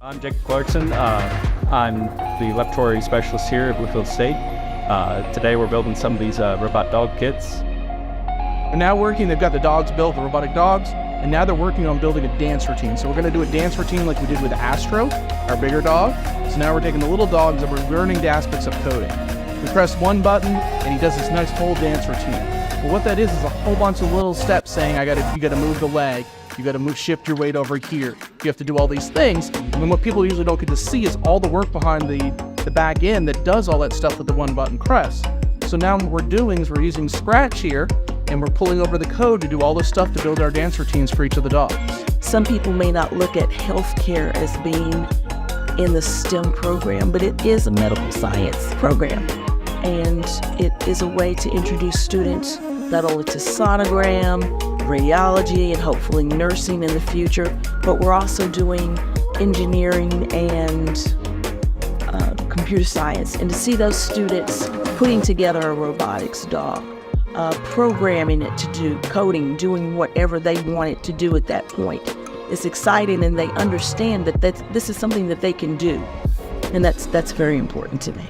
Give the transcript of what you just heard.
I'm Jake Clarkson. I'm the laboratory specialist here at Bluefield State. Today we're building some of these robot dog kits. And now they've got the dogs built, the robotic dogs, and now they're working on building a dance routine. So we're going to do a dance routine like we did with Astro, our bigger dog. So now we're taking the little dogs and we're learning the aspects of coding. We press one button and he does this nice whole dance routine. Well, what that is a whole bunch of little steps saying you got to move the leg, you got to shift your weight over here. You have to do all these things. And then what people usually don't get to see is all the work behind the back end that does all that stuff with the one button press. So now what we're doing is we're using Scratch here and we're pulling over the code to do all this stuff to build our dance routines for each of the dogs. Some people may not look at healthcare as being in the STEM program, but it is a medical science program. And it is a way to introduce students not only to sonogram, radiology, and hopefully nursing in the future, but we're also doing engineering and computer science. And to see those students putting together a robotics dog, programming it to do coding, doing whatever they want it to do at that point, it's exciting, and they understand that this is something that they can do. And that's very important to me.